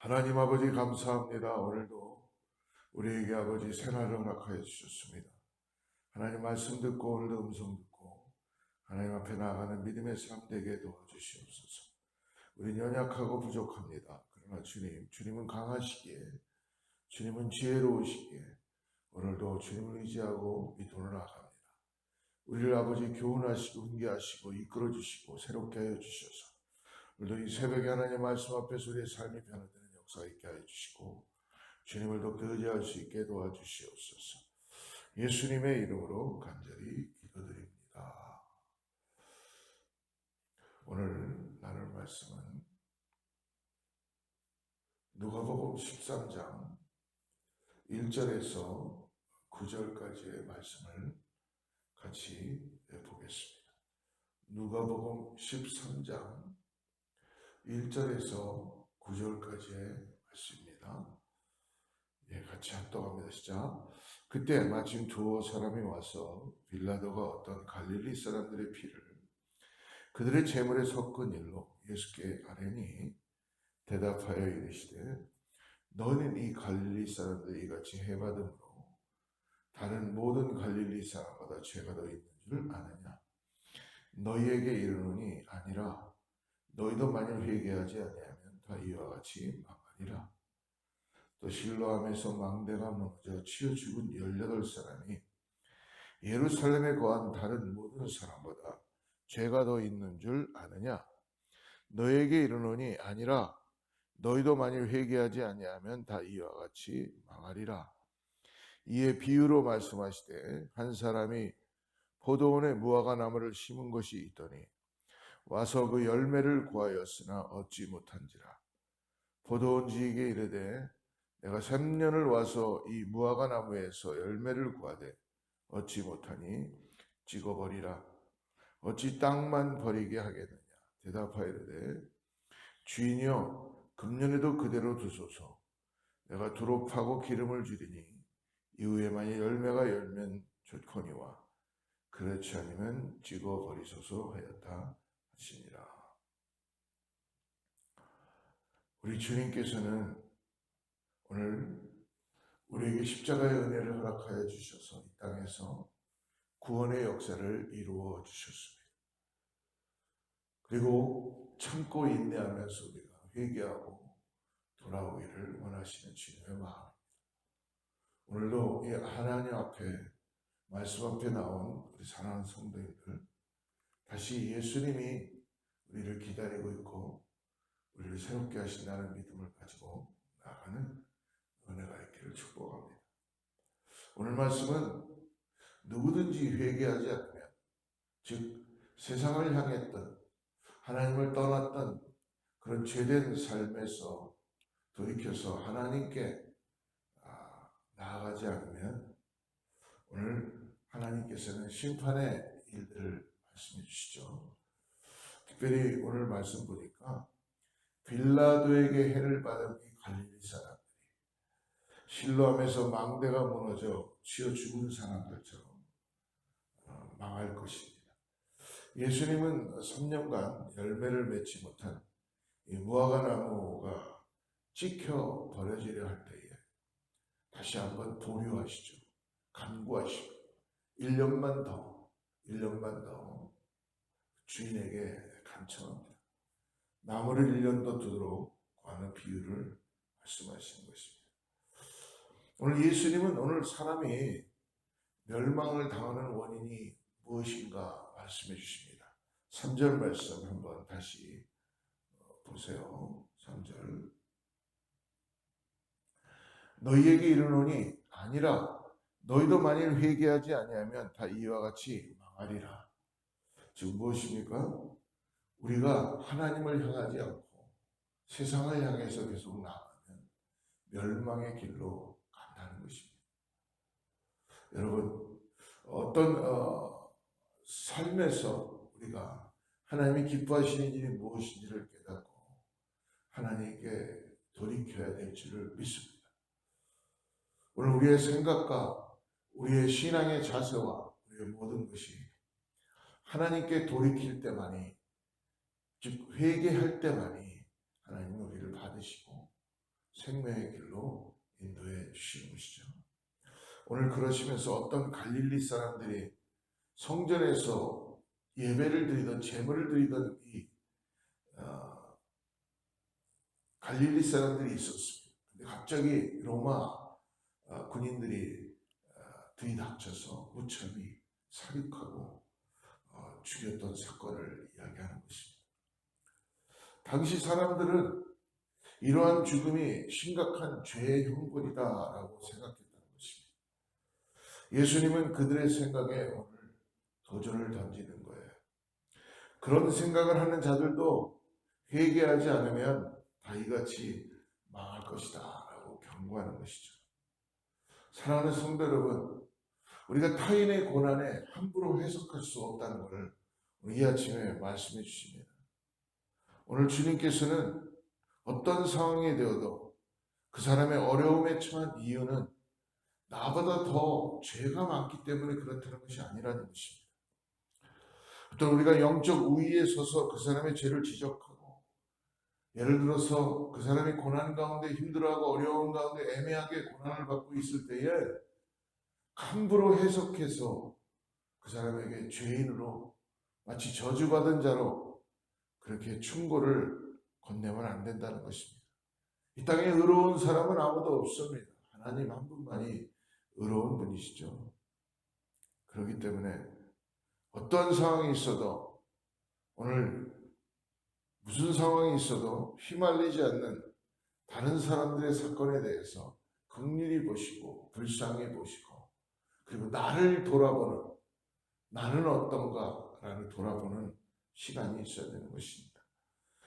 하나님 아버지 감사합니다. 오늘도 우리에게 아버지 새날을 허락하여 주셨습니다. 하나님 말씀 듣고 오늘도 음성 듣고 하나님 앞에 나아가는 믿음의 삶 되게 도와주시옵소서. 우린 연약하고 부족합니다. 그러나 주님은 강하시기에, 주님은 지혜로우시기에 오늘도 주님을 의지하고 믿음으로 나아갑니다. 우리를 아버지 교훈하시고 훈계하시고 이끌어주시고 새롭게 하여 주셔서 오늘도 이 새벽에 하나님 말씀 앞에서 우리의 삶이 변화되는 역사 있게 하여 주시고 주님을 더 의지할 수 있게 도와주시옵소서. 예수님의 이름으로 간절히 기도드립니다. 오늘 나눌 말씀은 누가복음 13장 1절에서 9절까지의 말씀을 같이 보겠습니다. 누가복음 13장 1절에서 9절까지의 말씀입니다. 같이 합독합니다. 시작. 그때 마침 두 사람이 와서 빌라도가 어떤 갈릴리 사람들의 피를 그들의 제물에 섞은 일로 예수께 아뢰니 대답하여 이르시되 너는 이 갈릴리 사람들이 이같이 해받음으로 다른 모든 갈릴리 사람보다 죄가 더 있는 줄 아느냐. 너희에게 이르노니 아니라 너희도 만일 회개하지 아니하면 다 이와 같이 망하리라. 또 실로암에서 망대가 무너져 치여 죽은 18사람이 예루살렘에 거한 다른 모든 사람보다 죄가 더 있는 줄 아느냐. 너에게 이르노니 아니라 너희도 만일 회개하지 아니하면 다 이와 같이 망하리라. 이에 비유로 말씀하시되 한 사람이 포도원에 무화과 나무를 심은 것이 있더니 와서 그 열매를 구하였으나 얻지 못한지라. 포도원지에게 이르되 내가 3년을 와서 이 무화과 나무에서 열매를 구하되 얻지 못하니 찍어버리라. 어찌 땅만 버리게 하겠느냐. 대답하이르되 주인이여 금년에도 그대로 두소서. 내가 두로 파고 기름을 주리니 이후에 만일 열매가 열면 좋거니와 그렇지 않으면 찍어버리소서 하였다 하시니라. 우리 주님께서는 오늘 우리에게 십자가의 은혜를 허락하여 주셔서 이 땅에서 구원의 역사를 이루어 주셨습니다. 그리고 참고 인내하면서 우리가 회개하고 돌아오기를 원하시는 주님의 마음입니다. 오늘도 이 하나님 앞에 말씀 앞에 나온 우리 사랑하는 성도님들 다시 예수님이 우리를 기다리고 있고 우리를 새롭게 하신다는 믿음을 가지고 나아가는 은혜가 있기를 축복합니다. 오늘 말씀은 누구든지 회개하지 않으면, 즉 세상을 향했던 하나님을 떠났던 그런 죄된 삶에서 돌이켜서 하나님께 나아가지 않으면 오늘 하나님께서는 심판의 일들을 말씀해 주시죠. 특별히 오늘 말씀 보니까 빌라도에게 해를 받은 이 갈릴리 사람들이 실로암에서 망대가 무너져 치여 죽은 사람들처럼 망할 것입니다. 예수님은 3년간 열매를 맺지 못한 이 무화과 나무가 찍혀 버려지려 할 때에 다시 한번 도료하시죠. 간구하시고 1년만 더 주인에게 간청합니다. 나무를 1년 더 두도록 하는 비유를 말씀하시는 것입니다. 오늘 예수님은 오늘 사람이 멸망을 당하는 원인이 무엇인가 말씀해 주십니다. 3절 말씀 한번 다시 보세요. 3절. 너희에게 이르노니 아니라 너희도 만일 회개하지 아니하면 다 이와 같이 망하리라. 지금 무엇입니까? 우리가 하나님을 향하지 않고 세상을 향해서 계속 나아가면 멸망의 길로 간다는 것입니다. 여러분, 어떤 삶에서 우리가 하나님이 기뻐하시는 일이 무엇인지를 깨닫고 하나님께 돌이켜야 될 줄을 믿습니다. 오늘 우리의 생각과 우리의 신앙의 자세와 우리의 모든 것이 하나님께 돌이킬 때만이, 즉 회개할 때만이 하나님은 우리를 받으시고 생명의 길로 인도해 주시는 것이죠. 오늘 그러시면서 어떤 갈릴리 사람들이 성전에서 예배를 드리던 제물을 드리던 이 갈릴리 사람들이 있었습니다. 근데 갑자기 로마 군인들이 들이닥쳐서 무참히 살육하고 죽였던 사건을 이야기하는 것입니다. 당시 사람들은 이러한 죽음이 심각한 죄의 형벌이다라고 생각했다는 것입니다. 예수님은 그들의 생각에 오늘 도전을 던지는 거예요. 그런 생각을 하는 자들도 회개하지 않으면 다 이같이 망할 것이다 라고 경고하는 것이죠. 사랑하는 성도 여러분, 우리가 타인의 고난에 함부로 해석할 수 없다는 것을 이 아침에 말씀해 주십니다. 오늘 주님께서는 어떤 상황이 되어도 그 사람의 어려움에 처한 이유는 나보다 더 죄가 많기 때문에 그렇다는 것이 아니라는 것입니다. 또 우리가 영적 우위에 서서 그 사람의 죄를 지적하고, 예를 들어서 그 사람이 고난 가운데 힘들어하고 어려운 가운데 애매하게 고난을 받고 있을 때에 함부로 해석해서 그 사람에게 죄인으로 마치 저주받은 자로 그렇게 충고를 건네면 안 된다는 것입니다. 이 땅에 의로운 사람은 아무도 없습니다. 하나님 한 분만이 의로운 분이시죠. 그렇기 때문에 어떤 상황이 있어도, 오늘 무슨 상황이 있어도 휘말리지 않는 다른 사람들의 사건에 대해서 긍휼히 보시고 불쌍히 보시고, 그리고 나를 돌아보는, 나는 어떤가라는 돌아보는 시간이 있어야 되는 것입니다.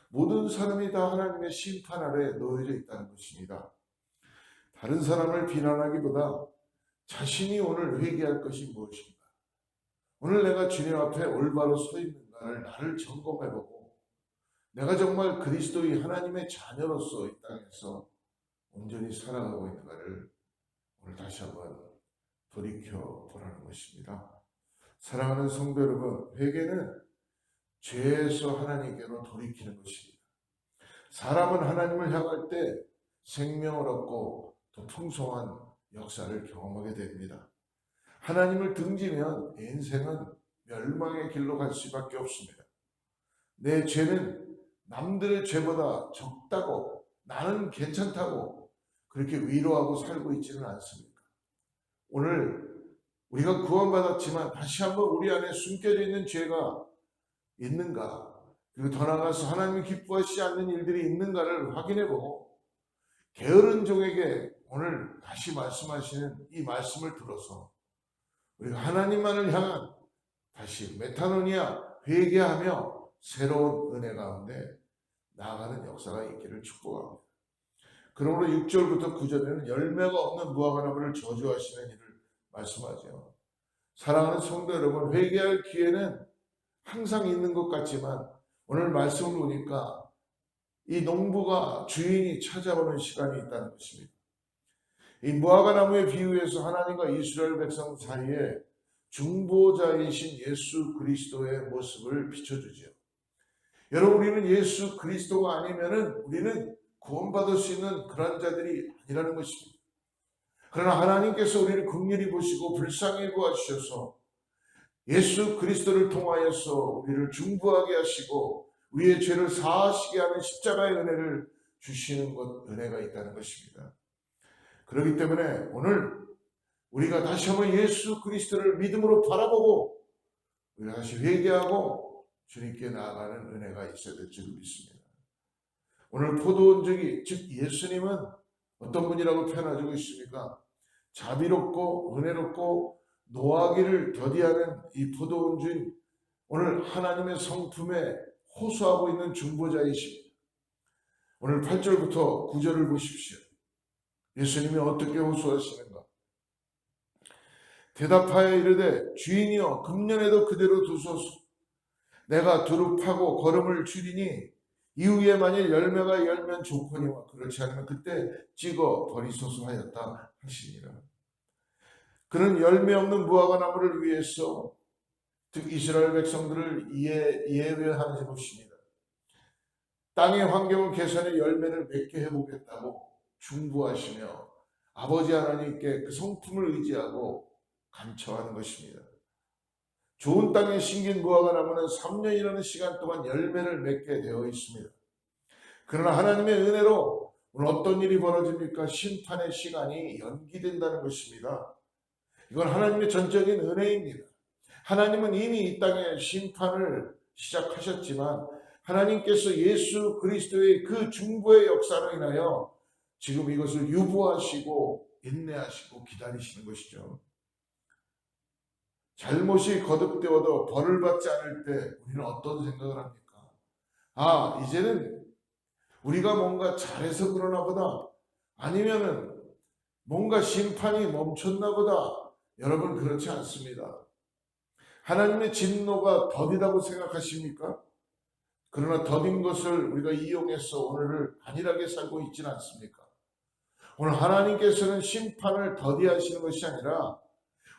모든 사람이 다 하나님의 심판 아래 놓여져 있다는 것입니다. 다른 사람을 비난하기보다 자신이 오늘 회개할 것이 무엇인가, 오늘 내가 주님 앞에 올바로 서 있는가를 나를 점검해보고, 내가 정말 그리스도의 하나님의 자녀로서 이 땅에서 온전히 살아가고 있는가를 오늘 다시 한번 돌이켜보라는 것입니다. 사랑하는 성도 여러분, 회개는 죄에서 하나님께로 돌이키는 것입니다. 사람은 하나님을 향할 때 생명을 얻고 더 풍성한 역사를 경험하게 됩니다. 하나님을 등지면 인생은 멸망의 길로 갈 수밖에 없습니다. 내 죄는 남들의 죄보다 적다고, 나는 괜찮다고 그렇게 위로하고 살고 있지는 않습니다. 오늘 우리가 구원받았지만 다시 한번 우리 안에 숨겨져 있는 죄가 있는가, 그리고 더 나아가서 하나님이 기뻐하시지 않는 일들이 있는가를 확인해보고, 게으른 종에게 오늘 다시 말씀하시는 이 말씀을 들어서 우리가 하나님만을 향한 다시 메타노니아, 회개하며 새로운 은혜 가운데 나아가는 역사가 있기를 축복합니다. 그러므로 6절부터 9절에는 열매가 없는 무화과나무를 저주하시는 일을 말씀하죠. 사랑하는 성도 여러분, 회개할 기회는 항상 있는 것 같지만 오늘 말씀을 보니까 이 농부가 주인이 찾아오는 시간이 있다는 것입니다. 이 무화과나무의 비유에서 하나님과 이스라엘 백성 사이에 중보자이신 예수 그리스도의 모습을 비춰주죠. 여러분, 우리는 예수 그리스도가 아니면은 우리는 구원받을 수 있는 그런 자들이 아니라는 것입니다. 그러나 하나님께서 우리를 긍휼히 보시고 불쌍히 보아주셔서 예수 그리스도를 통하여서 우리를 중보하게 하시고 우리의 죄를 사하시게 하는 십자가의 은혜를 주시는 것, 은혜가 있다는 것입니다. 그렇기 때문에 오늘 우리가 다시 한번 예수 그리스도를 믿음으로 바라보고 우리가 다시 회개하고 주님께 나아가는 은혜가 있어야 될 줄 믿습니다. 오늘 포도원적이, 즉 예수님은 어떤 분이라고 표현하고 있습니까? 자비롭고 은혜롭고 노하기를 더디하는 이 포도원주인, 오늘 하나님의 성품에 호소하고 있는 중보자이십니다. 오늘 8절부터 9절을 보십시오. 예수님이 어떻게 호소하시는가? 대답하여 이르되 주인이여 금년에도 그대로 두소서. 내가 두루 파고 거름을 줄이니 이후에 만일 열매가 열면 좋거니와 그렇지 않으면 그때 찍어 버리소서 하였다 하시니라. 그는 열매 없는 무화과 나무를 위해서, 즉 이스라엘 백성들을 예외하는 것입니다. 땅의 환경을 개선해 열매를 맺게 해보겠다고 중보하시며 아버지 하나님께 그 성품을 의지하고 감춰하는 것입니다. 좋은 땅에 심긴 무화과 나무는 3년이라는 시간 동안 열매를 맺게 되어 있습니다. 그러나 하나님의 은혜로 오늘 어떤 일이 벌어집니까? 심판의 시간이 연기된다는 것입니다. 이건 하나님의 전적인 은혜입니다. 하나님은 이미 이 땅에 심판을 시작하셨지만 하나님께서 예수 그리스도의 그 중보의 역사로 인하여 지금 이것을 유보하시고 인내하시고 기다리시는 것이죠. 잘못이 거듭되어도 벌을 받지 않을 때 우리는 어떤 생각을 합니까? 아, 이제는 우리가 뭔가 잘해서 그러나 보다, 아니면은 뭔가 심판이 멈췄나 보다. 여러분, 그렇지 않습니다. 하나님의 진노가 더디다고 생각하십니까? 그러나 더딘 것을 우리가 이용해서 오늘을 안일하게 살고 있지는 않습니까? 오늘 하나님께서는 심판을 더디하시는 것이 아니라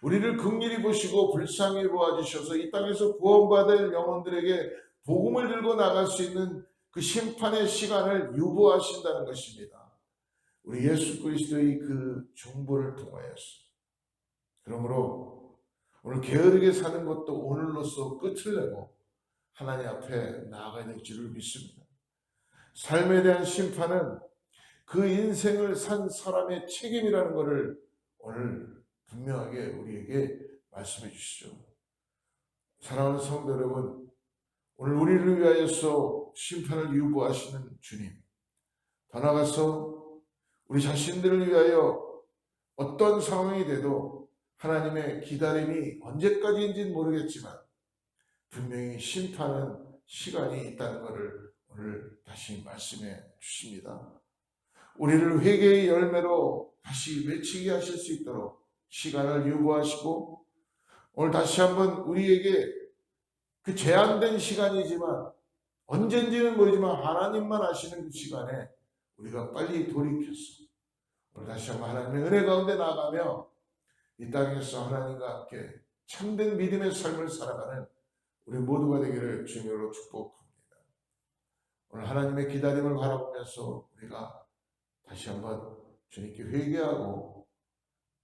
우리를 긍휼히 보시고 불쌍히 보아주셔서 이 땅에서 구원받을 영혼들에게 복음을 들고 나갈 수 있는 그 심판의 시간을 유보하신다는 것입니다. 우리 예수 그리스도의 그 중보를 통하여서. 그러므로 오늘 게으르게 사는 것도 오늘로써 끝을 내고 하나님 앞에 나아가야 될 줄을 믿습니다. 삶에 대한 심판은 그 인생을 산 사람의 책임이라는 것을 오늘 분명하게 우리에게 말씀해 주시죠. 사랑하는 성도 여러분, 오늘 우리를 위하여서 심판을 유보하시는 주님, 더 나아가서 우리 자신들을 위하여 어떤 상황이 돼도 하나님의 기다림이 언제까지인지는 모르겠지만 분명히 심판은 시간이 있다는 것을 오늘 다시 말씀해 주십니다. 우리를 회개의 열매로 다시 맺히게 하실 수 있도록 시간을 유보하시고 오늘 다시 한번 우리에게 그 제한된 시간이지만 언젠지는 모르지만 하나님만 아시는 그 시간에 우리가 빨리 돌이켜서 오늘 다시 한번 하나님의 은혜 가운데 나아가며 이 땅에서 하나님과 함께 참된 믿음의 삶을 살아가는 우리 모두가 되기를 주님으로 축복합니다. 오늘 하나님의 기다림을 바라보면서 우리가 다시 한번 주님께 회개하고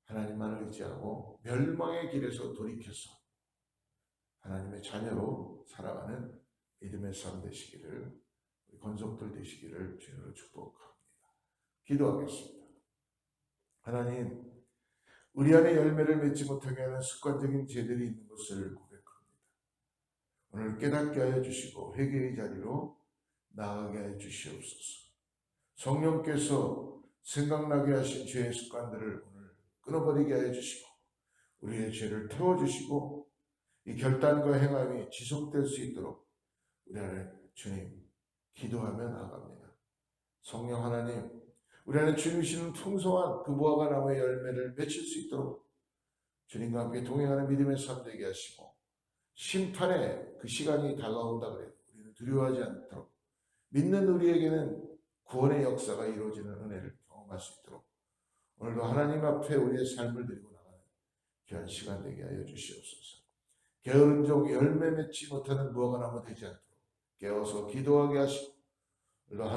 하나님만을 의지하고 멸망의 길에서 돌이켜서 하나님의 자녀로 살아가는 믿음의 삶 되시기를, 우리 권속들 되시기를 주님으로 축복합니다. 기도하겠습니다. 하나님, 우리 안에 열매를 맺지 못하게 하는 습관적인 죄들이 있는 것을 고백합니다. 오늘 깨닫게 하여 주시고 회개의 자리로 나아가게 하여 주시옵소서. 성령께서 생각나게 하신 죄의 습관들을 오늘 끊어버리게 하여 주시고 우리의 죄를 태워주시고 이 결단과 행함이 지속될 수 있도록 우리 안에 주님 기도하며 나아갑니다. 성령 하나님, 우리 안에 주님이시는 풍성한 그 무화과 나무의 열매를 맺힐 수 있도록 주님과 함께 동행하는 믿음의 삶 되게 하시고 심판의 그 시간이 다가온다 그래도 우리는 두려워하지 않도록 믿는 우리에게는 구원의 역사가 이루어지는 은혜를 경험할 수 있도록 오늘도 하나님 앞에 우리의 삶을 드리고 나가는 귀한 시간 되게 하여 주시옵소서. 게으른 종 열매 맺지 못하는 무화과 나무 되지 않도록 깨워서 기도하게 하시고 오늘도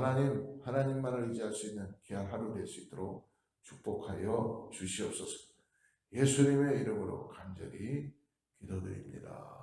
하나님만을 의지할 수 있는 귀한 하루 될 수 있도록 축복하여 주시옵소서. 예수님의 이름으로 간절히 기도드립니다.